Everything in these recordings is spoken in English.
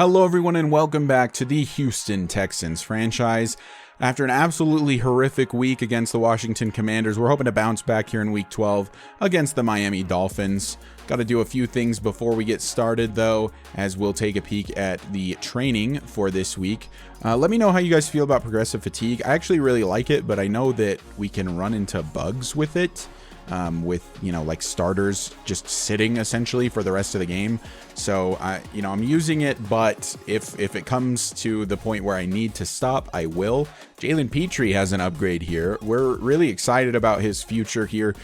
Hello everyone and welcome back to the Houston Texans franchise. After an absolutely horrific week against the Washington Commanders, we're hoping to bounce back here in week 12 against the Miami Dolphins. Got to do a few things before we get started though, as we'll take a peek at the training for this week. Let me know how you guys feel about progressive fatigue. I actually really like it, but I know that we can run into bugs with it. With, like starters just sitting essentially for the rest of the game. So, I'm using it, but if it comes to the point where I need to stop, I will. Jalen Petrie has an upgrade here. We're really excited about his future here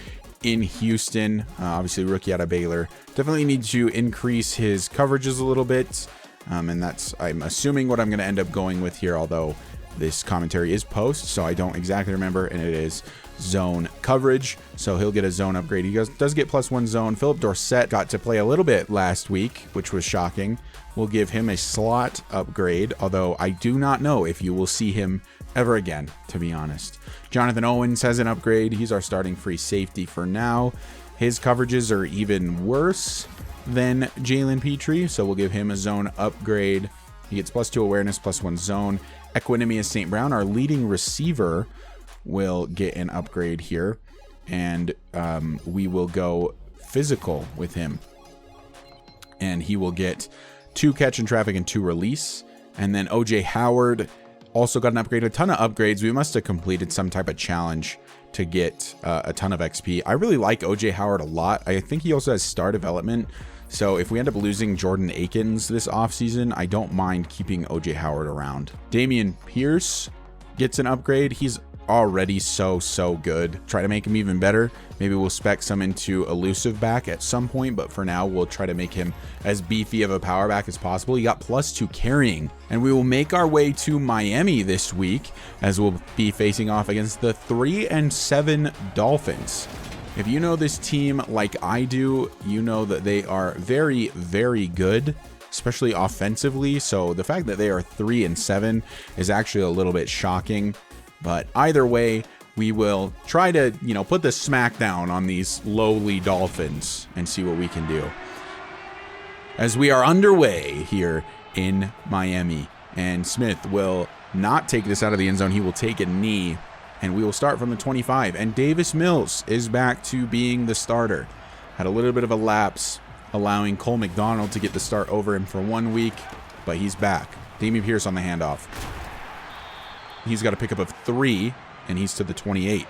in Houston. Obviously, rookie out of Baylor. Definitely need to increase his coverages a little bit. And that's, I'm assuming, what I'm going to end up going with here, although this commentary is post, so I don't exactly remember, and it is zone coverage, so he'll get a zone upgrade. He does get +1 zone. Philip Dorsett got to play a little bit last week, which was shocking. We'll give him a slot upgrade, although I do not know if you will see him ever again, to be honest. Jonathan Owens has an upgrade. He's our starting free safety for now. His coverages are even worse than Jalen Petrie, so we'll give him a zone upgrade. He gets +2 awareness, +1 zone. Equanimous St. Brown, our leading receiver, will get an upgrade here, and we will go physical with him, and he will get 2 catch in traffic and 2 release. And then OJ Howard also got an upgrade. A ton of upgrades. We must have completed some type of challenge to get a ton of XP. I really like OJ Howard a lot. I think he also has star development, so if we end up losing Jordan Akins this offseason, I don't mind keeping OJ Howard around. Dameon Pierce gets an upgrade. He's already so good. Try to make him even better. Maybe we'll spec some into elusive back at some point, but for now we'll try to make him as beefy of a power back as possible. He got +2 carrying, and we will make our way to Miami this week as we'll be facing off against the 3-7 Dolphins. If you know this team like I do, you know that they are very good, especially offensively. So the fact that they are 3-7 is actually a little bit shocking. But either way, we will try to, put the smack down on these lowly Dolphins and see what we can do. As we are underway here in Miami, and Smith will not take this out of the end zone. He will take a knee, and we will start from the 25. And Davis Mills is back to being the starter. Had a little bit of a lapse, allowing Cole McDonald to get the start over him for 1 week, but he's back. Dameon Pierce on the handoff. He's got a pickup of 3, and he's to the 28.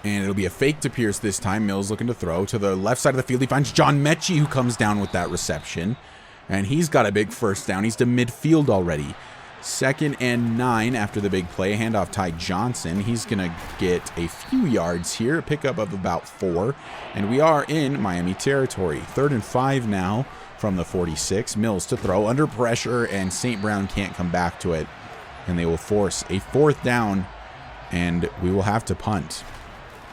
And it'll be a fake to Pierce this time. Mills looking to throw to the left side of the field. He finds John Mechie, who comes down with that reception. And he's got a big first down. He's to midfield already. 2nd and 9 after the big play. Handoff Ty Johnson. He's going to get a few yards here. A pickup of about 4. And we are in Miami territory. 3rd and 5 now from the 46. Mills to throw under pressure, and St. Brown can't come back to it. And they will force a 4th down, and we will have to punt.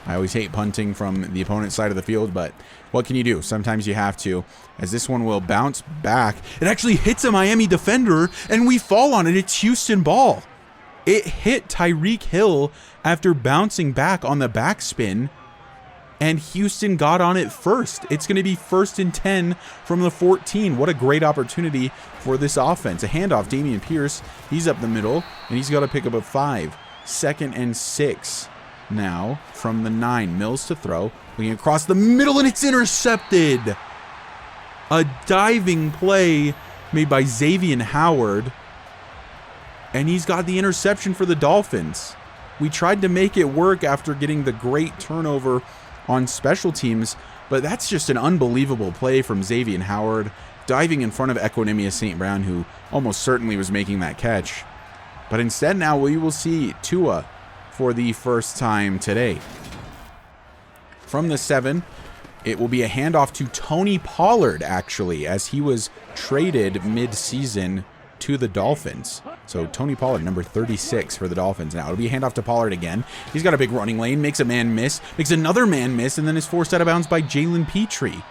I always hate punting from the opponent's side of the field, but what can you do? Sometimes you have to, as this one will bounce back. It actually hits a Miami defender, and we fall on it. It's Houston ball. It hit Tyreek Hill after bouncing back on the backspin, and Houston got on it first. It's going to be 1st and 10 from the 14. What a great opportunity for this offense. A handoff, Dameon Pierce. He's up the middle, and he's got a pickup of 5. 2nd and 6 now from the 9. Mills to throw. Looking across the middle, and it's intercepted. A diving play made by Xavier Howard, and he's got the interception for the Dolphins. We tried to make it work after getting the great turnover on special teams, but that's just an unbelievable play from Xavier Howard, diving in front of Equanimous St. Brown, who almost certainly was making that catch. But instead now we will see Tua for the first time today. From the 7, it will be a handoff to Tony Pollard, actually, as he was traded mid-season to the Dolphins. So Tony Pollard, number 36 for the Dolphins. Now it'll be a handoff to Pollard again. He's got a big running lane, makes a man miss, makes another man miss, and then is forced out of bounds by Jalen Petrie.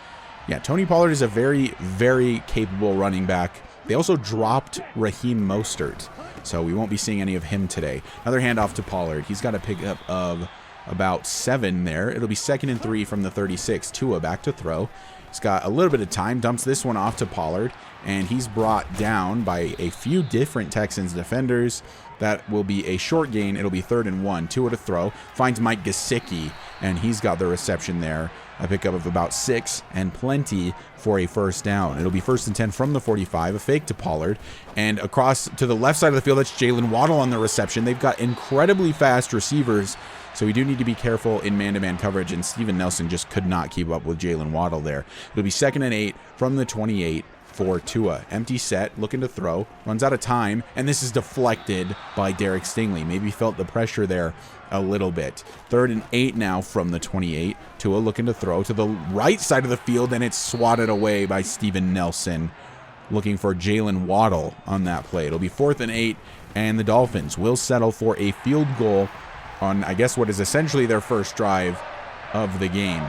Yeah, Tony Pollard is a very capable running back. They also dropped Raheem Mostert, so we won't be seeing any of him today. Another handoff to Pollard. He's got a pickup of about 7 there. It'll be 2nd and 3 from the 36. Tua back to throw. He's got a little bit of time, dumps this one off to Pollard. and he's brought down by a few different Texans defenders. That will be a short gain. It'll be 3rd and 1. Tua to throw. Finds Mike Gesicki, and he's got the reception there. A pickup of about 6 and plenty for a first down. It'll be 1st and 10 from the 45. A fake to Pollard. And across to the left side of the field, that's Jalen Waddle on the reception. They've got incredibly fast receivers, so we do need to be careful in man-to-man coverage, and Steven Nelson just could not keep up with Jalen Waddle there. It'll be 2nd and 8 from the 28. For Tua. Empty set, looking to throw, runs out of time, and this is deflected by Derek Stingley. Maybe felt the pressure there a little bit. 3rd and 8 now from the 28. Tua looking to throw to the right side of the field, and it's swatted away by Steven Nelson. Looking for Jalen Waddle on that play. It'll be 4th and 8, and the Dolphins will settle for a field goal on, I guess, what is essentially their first drive of the game.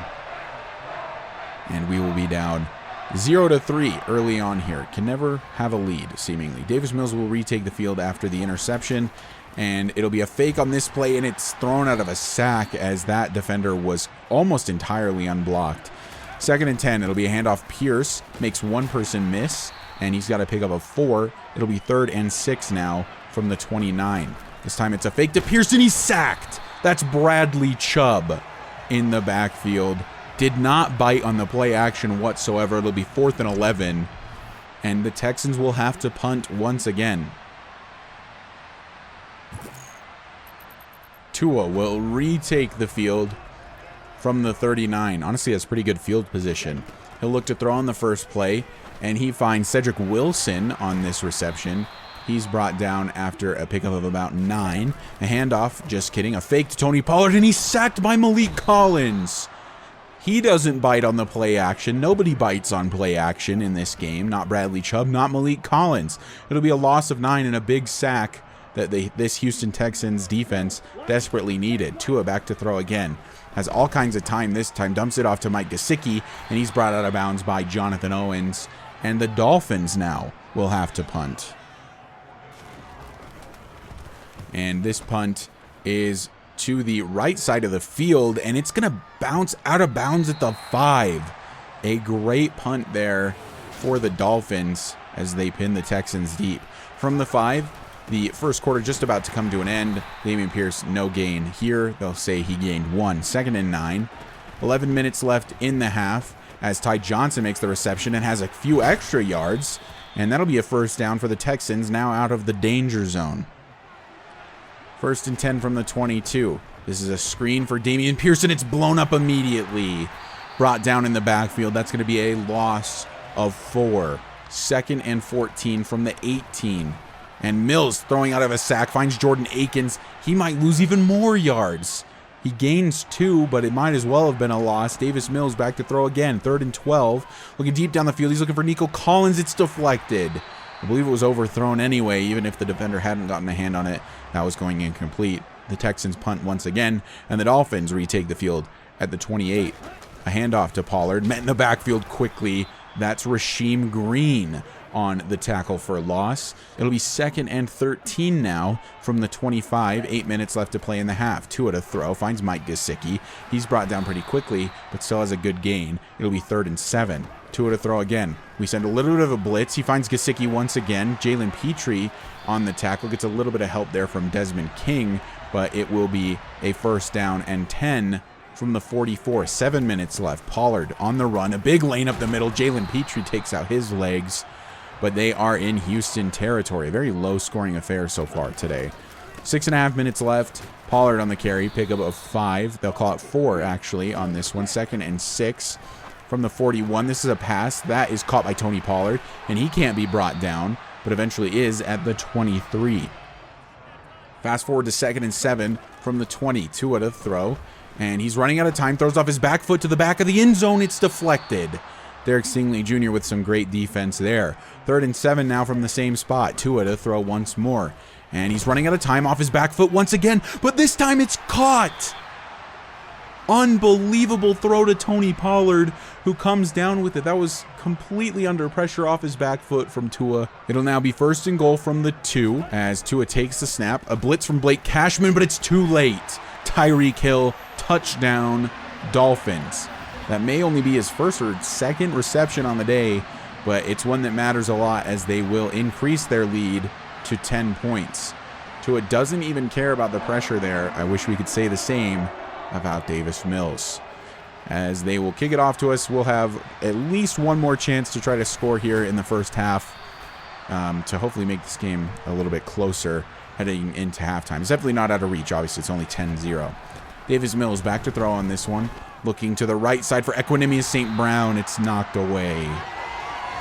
And we will be down 0-3 early on here. Can never have a lead, seemingly. Davis Mills will retake the field after the interception, and it'll be a fake on this play, and it's thrown out of a sack as that defender was almost entirely unblocked. 2nd and 10. It'll be a handoff. Pierce makes one person miss, and he's got a pickup of 4. It'll be 3rd and 6 now from the 29. This time it's a fake to Pierce, and he's sacked. That's Bradley Chubb in the backfield. Did not bite on the play action whatsoever. It'll be 4th and 11, and the Texans will have to punt once again. Tua will retake the field from the 39. Honestly, has pretty good field position. He'll look to throw on the first play, and he finds Cedric Wilson on this reception. He's brought down after a pickup of about 9. A handoff, just kidding, a fake to Tony Pollard, and he's sacked by Malik Collins. He doesn't bite on the play action. Nobody bites on play action in this game. Not Bradley Chubb, not Malik Collins. It'll be a loss of 9 and a big sack that this Houston Texans defense desperately needed. Tua back to throw again. Has all kinds of time this time. Dumps it off to Mike Gesicki, and he's brought out of bounds by Jonathan Owens. And the Dolphins now will have to punt. And this punt is to the right side of the field, and it's going to bounce out of bounds at the 5. A great punt there for the Dolphins as they pin the Texans deep. From the 5, the first quarter just about to come to an end. Dameon Pierce, no gain here. They'll say he gained 1. 2nd and 9. 11 minutes left in the half as Ty Johnson makes the reception and has a few extra yards, and that'll be a first down for the Texans, now out of the danger zone. 1st and 10 from the 22. This is a screen for Dameon Pierce. It's blown up immediately. Brought down in the backfield. That's going to be a loss of 4. 2nd and 14 from the 18. And Mills throwing out of a sack finds Jordan Akins. He might lose even more yards. He gains 2, but it might as well have been a loss. Davis Mills back to throw again. 3rd and 12. Looking deep down the field. He's looking for Nico Collins. It's deflected. I believe it was overthrown anyway, even if the defender hadn't gotten a hand on it. That was going incomplete. The Texans punt once again, and the Dolphins retake the field at the 28. A handoff to Pollard, met in the backfield quickly. That's Rasheem Green on the tackle for loss. It'll be 2nd and 13 now from the 25. 8 minutes left to play in the half. Tua to throw, finds Mike Gesicki. He's brought down pretty quickly, but still has a good gain. It'll be 3rd and 7. Tua to throw again. We send a little bit of a blitz. He finds Gesicki once again. Jalen Petrie on the tackle. Gets a little bit of help there from Desmond King, but it will be a first down and 10 from the 44. 7 minutes left. Pollard on the run. A big lane up the middle. Jalen Petrie takes out his legs, but they are in Houston territory. A very low-scoring affair so far today. 6.5 minutes left. Pollard on the carry. Pickup of 5. They'll call it 4, actually, on this one. 2nd and 6. From the 41, this is a pass that is caught by Tony Pollard, and he can't be brought down, but eventually is at the 23. Fast forward to 2nd and 7 from the 20. Tua to throw, and he's running out of time. Throws off his back foot to the back of the end zone. It's deflected. Derek Stingley Jr. with some great defense there. 3rd and 7 now from the same spot. Tua to throw once more, and he's running out of time off his back foot once again, but this time it's caught. Unbelievable throw to Tony Pollard, who comes down with it. That was completely under pressure off his back foot from Tua. It'll now be 1st and goal from the 2 as Tua takes the snap. A blitz from Blake Cashman, but it's too late. Tyreek Hill, touchdown, Dolphins. That may only be his 1st or 2nd reception on the day, but it's one that matters a lot as they will increase their lead to 10 points. Tua doesn't even care about the pressure there. I wish we could say the same about Davis Mills. As they will kick it off to us, we'll have at least one more chance to try to score here in the first half to hopefully make this game a little bit closer heading into halftime. It's definitely not out of reach. Obviously, it's only 10-0. Davis Mills back to throw on this one. Looking to the right side for Equanimous St. Brown. It's knocked away.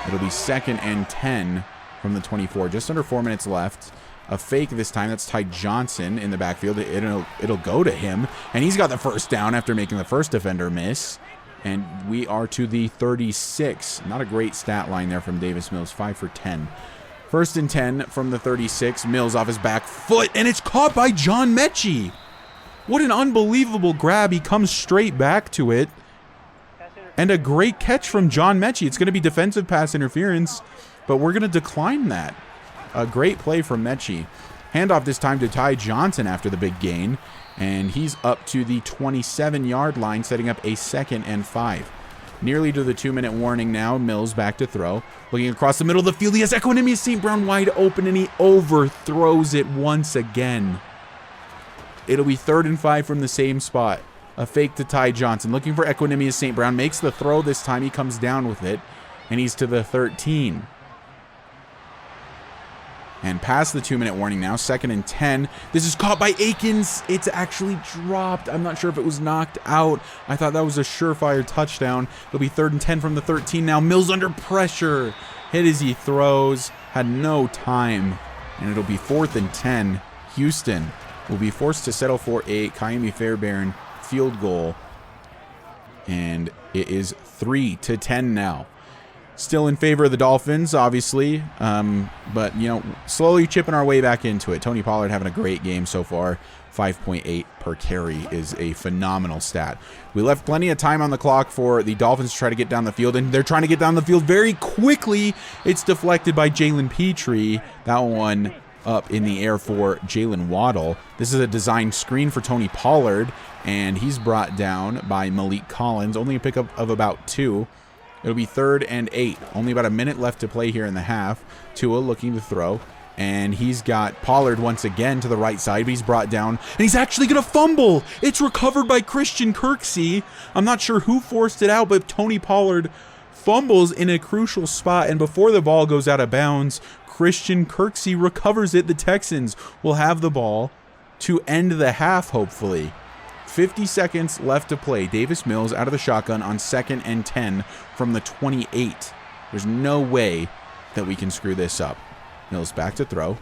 It'll be 2nd and 10 from the 24. Just under 4 minutes left. A fake this time. That's Ty Johnson in the backfield. It'll go to him. And he's got the first down after making the first defender miss. And we are to the 36. Not a great stat line there from Davis Mills. 5 for 10. 1st and 10 from the 36. Mills off his back foot. And it's caught by John Mechie. What an unbelievable grab. He comes straight back to it. And a great catch from John Mechie. It's going to be defensive pass interference, but we're going to decline that. A great play from Mechie. Handoff this time to Ty Johnson after the big gain. And he's up to the 27-yard line, setting up a 2nd and 5. Nearly to the 2-minute warning now. Mills back to throw. Looking across the middle of the field. He has Equanimous St. Brown wide open, and he overthrows it once again. It'll be 3rd and 5 from the same spot. A fake to Ty Johnson. Looking for Equanimous St. Brown. Makes the throw this time. He comes down with it. And he's to the 13. And past the 2-minute warning now. 2nd and 10. This is caught by Akins. It's actually dropped. I'm not sure if it was knocked out. I thought that was a surefire touchdown. It'll be 3rd and 10 from the 13 now. Mills under pressure. Hit as he throws. Had no time. And it'll be 4th and 10. Houston will be forced to settle for a Kiami Fairbairn field goal. And it is 3-10 now. Still in favor of the Dolphins, obviously. But, you know, slowly chipping our way back into it. Tony Pollard having a great game so far. 5.8 per carry is a phenomenal stat. We left plenty of time on the clock for the Dolphins to try to get down the field, and they're trying to get down the field very quickly. It's deflected by Jalen Petrie. That one up in the air for Jalen Waddle. This is a designed screen for Tony Pollard, and he's brought down by Malik Collins. Only a pickup of about 2. It'll be 3rd and 8. Only about a minute left to play here in the half. Tua looking to throw, and he's got Pollard once again to the right side, but he's brought down, and he's actually going to fumble. It's recovered by Christian Kirksey. I'm not sure who forced it out, but Tony Pollard fumbles in a crucial spot, and before the ball goes out of bounds, Christian Kirksey recovers it. The Texans will have the ball to end the half, hopefully. 50 seconds left to play. Davis Mills out of the shotgun on 2nd and 10 from the 28. There's no way that we can screw this up. Mills back to throw.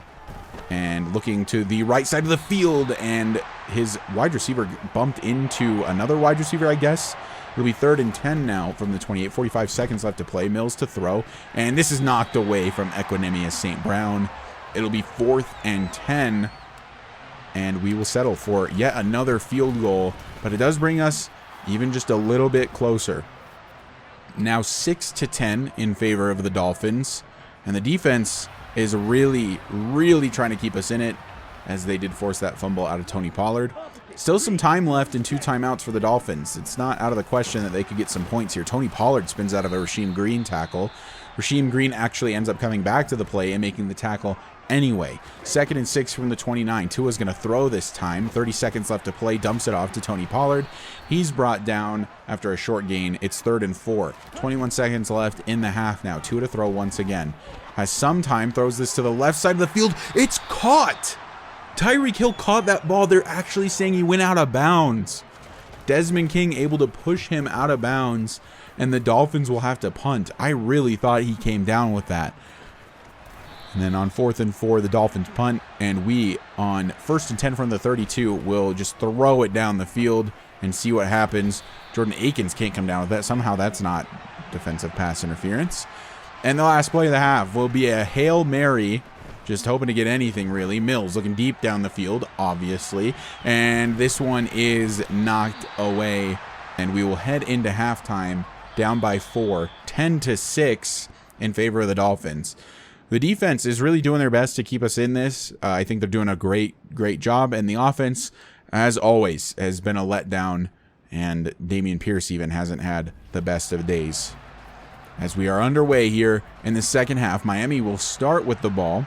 And looking to the right side of the field. And his wide receiver bumped into another wide receiver, I guess. It'll be 3rd and 10 now from the 28. 45 seconds left to play. Mills to throw. And this is knocked away from Equanimous St. Brown. It'll be 4th and 10. And we will settle for yet another field goal. But it does bring us even just a little bit closer. Now 6-10 in favor of the Dolphins. And the defense is really, really trying to keep us in it, as they did force that fumble out of Tony Pollard. Still some time left and 2 timeouts for the Dolphins. It's not out of the question that they could get some points here. Tony Pollard spins out of a Rasheem Green tackle. Rasheem Green actually ends up coming back to the play and making the tackle anyway. 2nd and 6 from the 29. Tua's going to throw this time. 30 seconds left to play. Dumps it off to Tony Pollard. He's brought down after a short gain. It's 3rd and 4. 21 seconds left in the half now. Tua to throw once again. Has some time. Throws this to the left side of the field. It's caught! Tyreek Hill caught that ball. They're actually saying he went out of bounds. Desmond King able to push him out of bounds, and the Dolphins will have to punt. I really thought he came down with that. And then on 4th and 4, the Dolphins punt, and we on 1st and 10 from the 32 will just throw it down the field and see what happens. Jordan Akins can't come down with that. Somehow that's not defensive pass interference. And the last play of the half will be a Hail Mary, just hoping to get anything really. Mills looking deep down the field, obviously. And this one is knocked away, and we will head into halftime down by 4, 10-6 in favor of the Dolphins. The defense is really doing their best to keep us in this. I think they're doing a great job. And the offense, as always, has been a letdown. And Dameon Pierce even hasn't had the best of days. as we are underway here in the second half. Miami will start with the ball,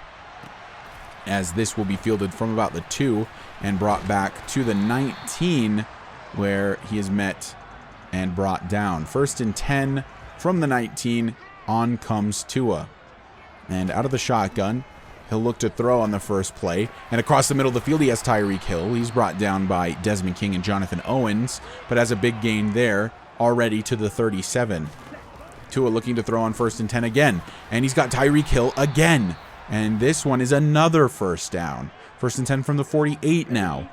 as this will be fielded from about the 2 and brought back to the 19, where he is met and brought down. 1st and 10 from the 19. On comes Tua. And out of the shotgun, he'll look to throw on the first play. And across the middle of the field, he has Tyreek Hill. He's brought down by Desmond King and Jonathan Owens, but has a big gain there already to the 37. Tua looking to throw on 1st and 10 again. And he's got Tyreek Hill again. And this one is another first down. 1st and 10 from the 48 now.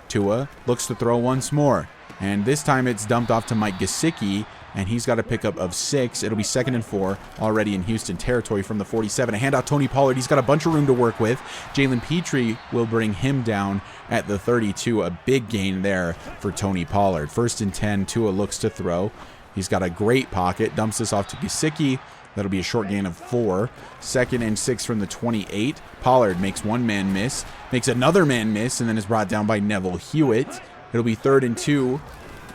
Tua looks to throw once more. And this time it's dumped off to Mike Gesicki, and he's got a pickup of 6. It'll be 2nd and 4 already in Houston territory from the 47. A handout, Tony Pollard. He's got a bunch of room to work with. Jalen Petrie will bring him down at the 32. A big gain there for Tony Pollard. 1st and 10, Tua looks to throw. He's got a great pocket. Dumps this off to Gesicki. That'll be a short gain of 4. 2nd and 6 from the 28. Pollard makes one man miss, makes another man miss, and then is brought down by Neville Hewitt. It'll be 3rd and 2.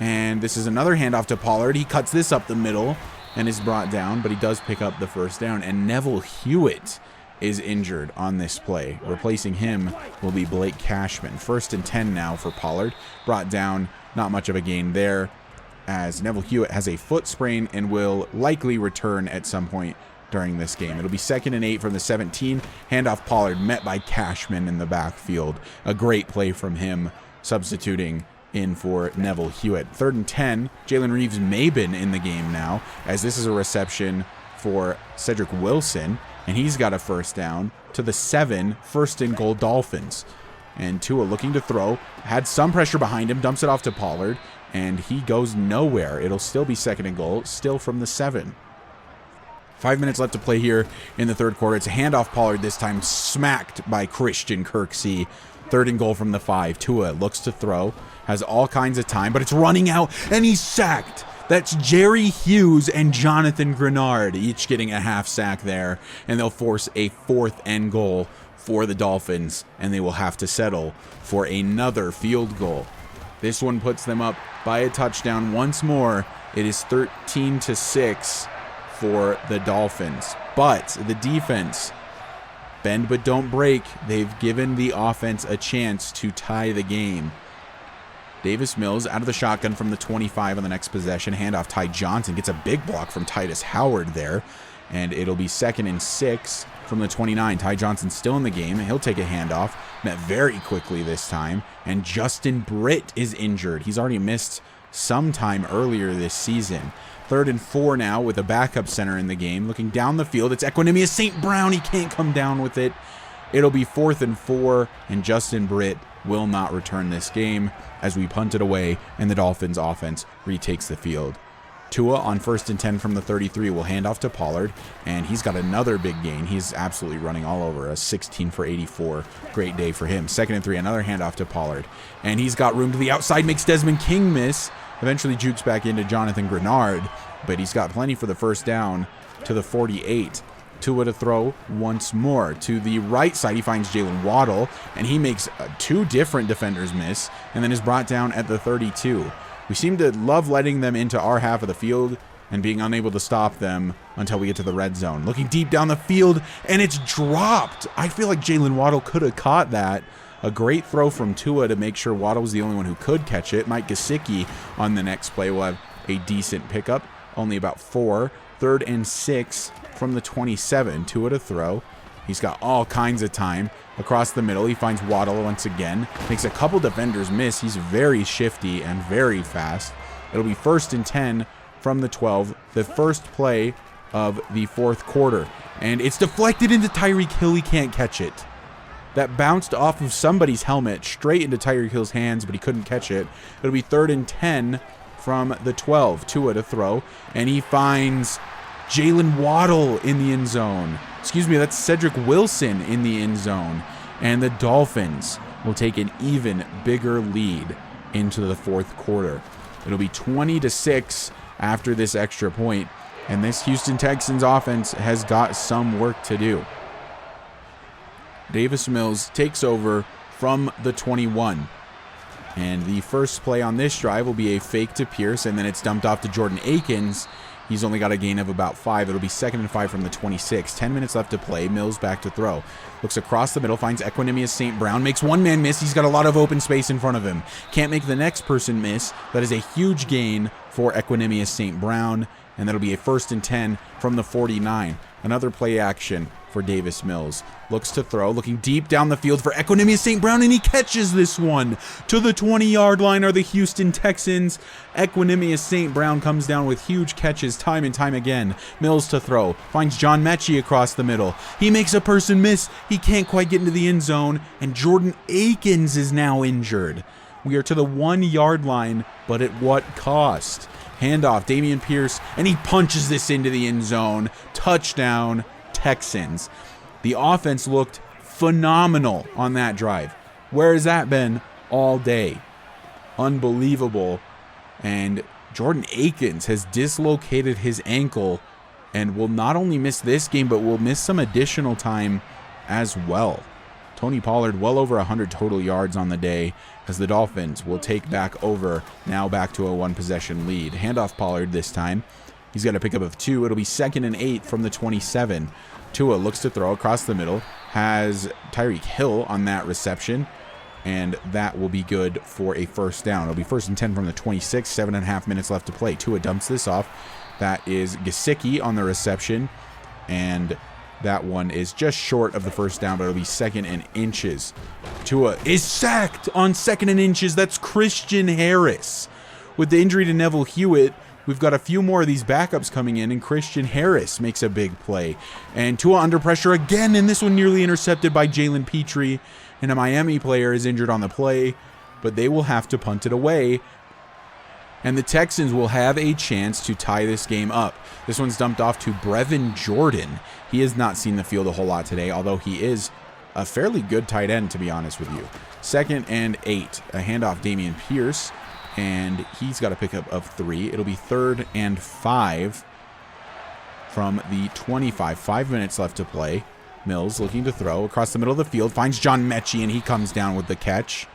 And this is another handoff to Pollard. He cuts this up the middle and is brought down, but he does pick up the first down. And Neville Hewitt is injured on this play. Replacing him will be Blake Cashman. 1st and 10 now for Pollard. Brought down, not much of a gain there, as Neville Hewitt has a foot sprain and will likely return at some point during this game. It'll be 2nd and 8 from the 17. Handoff Pollard, met by Cashman in the backfield. A great play from him, substituting in for Neville Hewitt. 3rd and 10. Jalen Reeves-Maybin in the game now, as this is a reception for Cedric Wilson, and he's got a first down to the 7. 1st and goal, Dolphins. And Tua looking to throw, had some pressure behind him, dumps it off to Pollard, and he goes nowhere. It'll still be 2nd and goal, still from the 7. 5 minutes left to play here in the 3rd quarter. It's a handoff Pollard, this time smacked by Christian Kirksey. 3rd and goal from the 5. Tua looks to throw, has all kinds of time, but it's running out, and he's sacked. That's Jerry Hughes and Jonathan Grenard, each getting a half sack there, and they'll force a 4th and goal for the Dolphins, and they will have to settle for another field goal. This one puts them up by a touchdown once more. It is 13-6 for the Dolphins, but the defense, bend but don't break. They've given the offense a chance to tie the game. Davis Mills out of the shotgun from the 25 on the next possession. Handoff, Ty Johnson gets a big block from Titus Howard there. And it'll be 2nd and 6 from the 29. Ty Johnson still in the game. He'll take a handoff. Met very quickly this time. And Justin Britt is injured. He's already missed some time earlier this season. 3rd and 4 now with a backup center in the game. Looking down the field, it's Equanimous St. Brown. He can't come down with it. It'll be 4th and 4, and Justin Britt will not return this game as we punt it away and the Dolphins offense retakes the field. Tua on 1st and 10 from the 33 will hand off to Pollard, and he's got another big gain. He's absolutely running all over, a 16 for 84. Great day for him. 2nd and 3, another handoff to Pollard, and he's got room to the outside, makes Desmond King miss, eventually jukes back into Jonathan Grenard, but he's got plenty for the first down to the 48. Tua to throw once more. To the right side, he finds Jalen Waddle, and he makes 2 different defenders miss, and then is brought down at the 32. We seem to love letting them into our half of the field and being unable to stop them until we get to the red zone. Looking deep down the field, and it's dropped. I feel like Jalen Waddle could have caught that. A great throw from Tua to make sure Waddle was the only one who could catch it. Mike Gesicki on the next play will have a decent pickup. Only about 4. 3rd and 6 from the 27. Tua to throw. He's got all kinds of time. Across the middle, he finds Waddle once again. Makes a couple defenders miss. He's very shifty and very fast. It'll be 1st and 10 from the 12. The first play of the 4th quarter. And it's deflected into Tyreek Hill. He can't catch it. That bounced off of somebody's helmet straight into Tyreek Hill's hands, but he couldn't catch it. It'll be 3rd and 10 from the 12. Tua to throw. And he finds Jalen Waddle in the end zone. Excuse me, that's Cedric Wilson in the end zone. And the Dolphins will take an even bigger lead into the 4th quarter. It'll be 20-6 after this extra point. And this Houston Texans offense has got some work to do. Davis Mills takes over from the 21. And the first play on this drive will be a fake to Pierce, and then it's dumped off to Jordan Akins. He's only got a gain of about 5. It'll be 2nd and 5 from the 26. 10 minutes left to play. Mills back to throw. Looks across the middle, finds Equinemius St. Brown, makes one man miss. He's got a lot of open space in front of him. Can't make the next person miss. That is a huge gain for Equinemius St. Brown, and that'll be a 1st and 10 from the 49. Another play action for Davis Mills. Looks to throw, looking deep down the field for Equinemius St. Brown, and he catches this one. To the 20-yard line are the Houston Texans. Equinemius St. Brown comes down with huge catches time and time again. Mills to throw, finds John Mechie across the middle. He makes a person miss. He can't quite get into the end zone, and Jordan Akins is now injured. We are to the 1-yard line, but at what cost? Handoff, Dameon Pierce, and he punches this into the end zone. Touchdown, Texans. The offense looked phenomenal on that drive. Where has that been all day? Unbelievable. And Jordan Akins has dislocated his ankle and will not only miss this game, but will miss some additional time as well. Tony Pollard well over 100 total yards on the day as the Dolphins will take back over, now back to a 1-possession lead. Handoff Pollard this time. He's got a pickup of 2. It'll be 2nd and 8 from the 27. Tua looks to throw across the middle, has Tyreek Hill on that reception, and that will be good for a 1st down. It'll be 1st and 10 from the 26, 7.5 minutes left to play. Tua dumps this off. That is Gesicki on the reception, and that one is just short of the 1st down, but it'll be 2nd and inches. Tua is sacked on 2nd and inches. That's Christian Harris. With the injury to Neville Hewitt, we've got a few more of these backups coming in, and Christian Harris makes a big play. And Tua under pressure again, and this one nearly intercepted by Jalen Petrie. And a Miami player is injured on the play, but they will have to punt it away. And the Texans will have a chance to tie this game up. This one's dumped off to Brevin Jordan. He has not seen the field a whole lot today, although he is a fairly good tight end, to be honest with you. 2nd and 8. A handoff, Dameon Pierce, and he's got a pickup of 3. It'll be 3rd and 5 from the 25. 5 minutes left to play. Mills looking to throw across the middle of the field, finds John Mechie, and he comes down with the catch.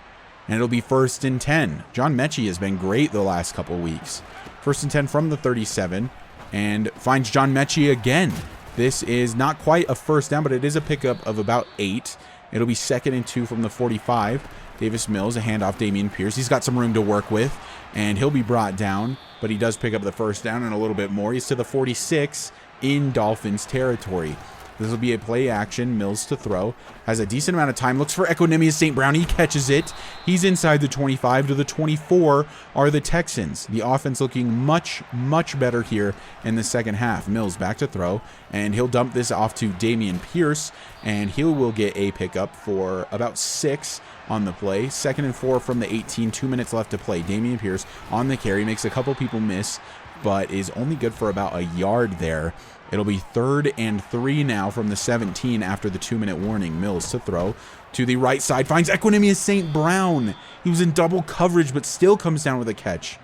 And it'll be 1st and 10. John Mechie has been great the last couple weeks. 1st and 10 from the 37, and finds John Mechie again. This is not quite a 1st down, but it is a pickup of about 8. It'll be 2nd and 2 from the 45. Davis Mills, a handoff, Dameon Pierce. He's got some room to work with, and he'll be brought down, but he does pick up the 1st down and a little bit more. He's to the 46 in Dolphins territory. This will be a play action. Mills to throw. Has a decent amount of time. Looks for Equinemius St. Brown. He catches it. He's inside the 25 to the 24 are the Texans. The offense looking much, much better here in the 2nd half. Mills back to throw, and he'll dump this off to Dameon Pierce, and he will get a pickup for about 6 on the play. 2nd and 4 from the 18. 2 minutes left to play. Dameon Pierce on the carry. Makes a couple people miss, but is only good for about a yard there. It'll be 3rd and 3 now from the 17 after the 2-minute warning. Mills to throw to the right side. Finds Equinemius St. Brown. He was in double coverage, but still comes down with a catch.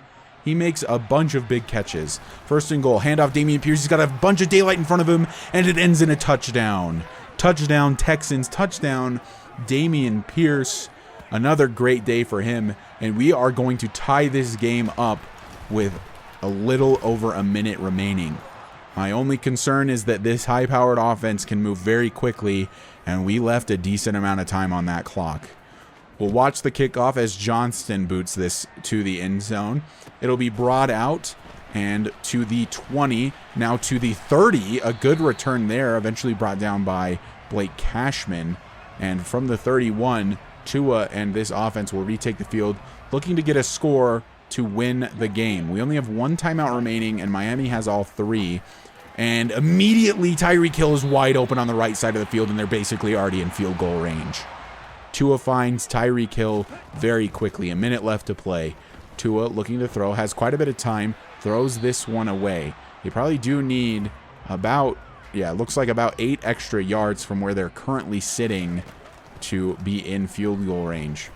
He makes a bunch of big catches. 1st and goal. Handoff, Dameon Pierce. He's got a bunch of daylight in front of him, and it ends in a touchdown. Touchdown, Texans. Touchdown, Dameon Pierce. Another great day for him, and we are going to tie this game up with a little over a minute remaining. My only concern is that this high-powered offense can move very quickly, and we left a decent amount of time on that clock. We'll watch the kickoff as Johnston boots this to the end zone. It'll be brought out and to the 20, now to the 30. A good return there, eventually brought down by Blake Cashman. And from the 31, Tua and this offense will retake the field, looking to get a score to win the game. We only have 1 timeout remaining, and Miami has all 3. And immediately Tyreek Hill is wide open on the right side of the field, and they're basically already in field goal range. Tua finds Tyreek Hill very quickly. A minute left to play. Tua looking to throw, has quite a bit of time, throws this one away. They probably do need about, it looks like about 8 extra yards from where they're currently sitting to be in field goal range.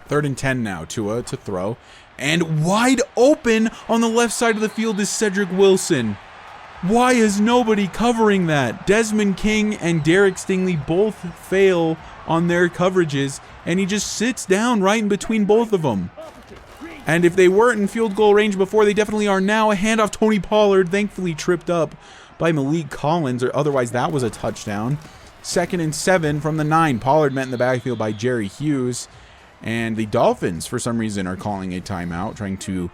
3rd and 10 now. Tua to throw. And wide open on the left side of the field is Cedric Wilson. Why is nobody covering that? Desmond King and Derek Stingley both fail on their coverages, and he just sits down right in between both of them. And if they weren't in field goal range before, they definitely are now. A handoff, Tony Pollard, thankfully tripped up by Malik Collins, or otherwise that was a touchdown. 2nd and 7 from the 9. Pollard met in the backfield by Jerry Hughes. And the Dolphins, for some reason, are calling a timeout, trying to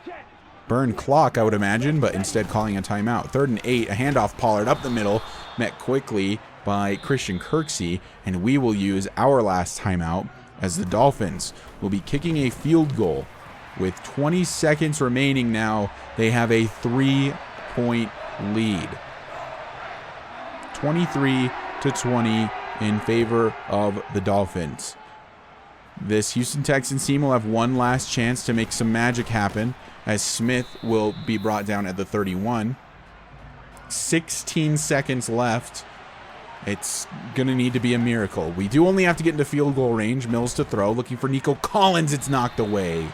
burn clock, I would imagine, but instead calling a timeout. 3rd and 8, a handoff, Pollard up the middle, met quickly by Christian Kirksey, and we will use our last timeout as the Dolphins will be kicking a field goal. With 20 seconds remaining now, they have a 3-point lead. 23-20 in favor of the Dolphins. This Houston Texans team will have one last chance to make some magic happen, as Smith will be brought down at the 31. 16 seconds left. It's going to need to be a miracle. We do only have to get into field goal range. Mills to throw, looking for Nico Collins. It's knocked away.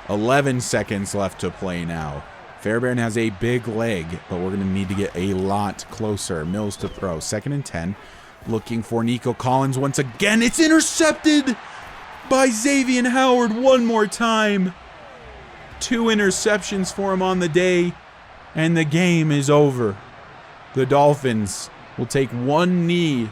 11 seconds left to play now. Fairbairn has a big leg, but we're going to need to get a lot closer. Mills to throw. 2nd and 10. Looking for Nico Collins once again. It's intercepted by Xavier Howard one more time. 2 interceptions for him on the day, and the game is over. The Dolphins will take one knee,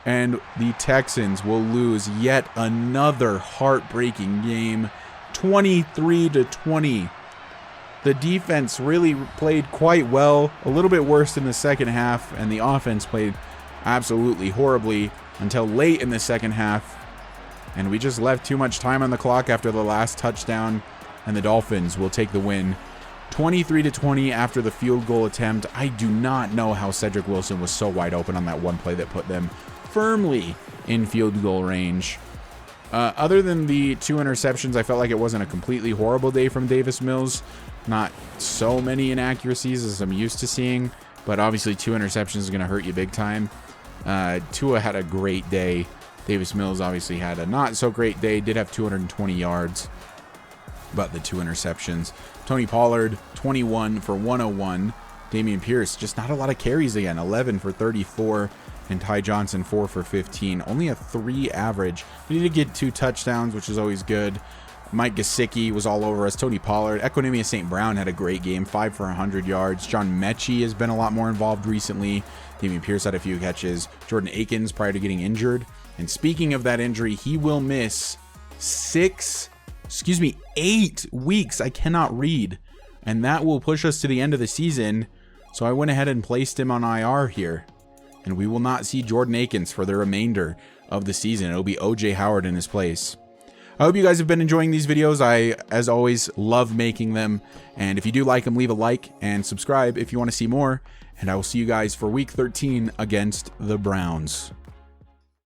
and the Texans will lose yet another heartbreaking game, 23-20. The defense really played quite well, a little bit worse in the second half, and the offense played absolutely horribly until late in the second half. And we just left too much time on the clock after the last touchdown, and the Dolphins will take the win 23-20 after the field goal attempt. I do not know how Cedric Wilson was so wide open on that one play that put them firmly in field goal range. Other than the 2 interceptions, I felt like it wasn't a completely horrible day from Davis Mills. Not so many inaccuracies as I'm used to seeing, but obviously 2 interceptions is going to hurt you big time. Tua had a great day. Davis Mills obviously had a not so great day, did have 220 yards, but the 2 interceptions. Tony Pollard, 21 for 101. Dameon Pierce, just not a lot of carries again, 11 for 34. And Ty Johnson, 4 for 15. Only a 3 average. We need to get 2 touchdowns, which is always good. Mike Gesicki was all over us. Tony Pollard. Equanimous St. Brown had a great game, 5 for 100 yards. John Mechie has been a lot more involved recently. Dameon Pierce had a few catches. Jordan Akins prior to getting injured. And speaking of that injury, he will miss 8 weeks. I cannot read. And that will push us to the end of the season. So I went ahead and placed him on IR here. And we will not see Jordan Akins for the remainder of the season. It'll be O.J. Howard in his place. I hope you guys have been enjoying these videos. I, as always, love making them. And if you do like them, leave a like and subscribe if you want to see more. And I will see you guys for Week 13 against the Browns.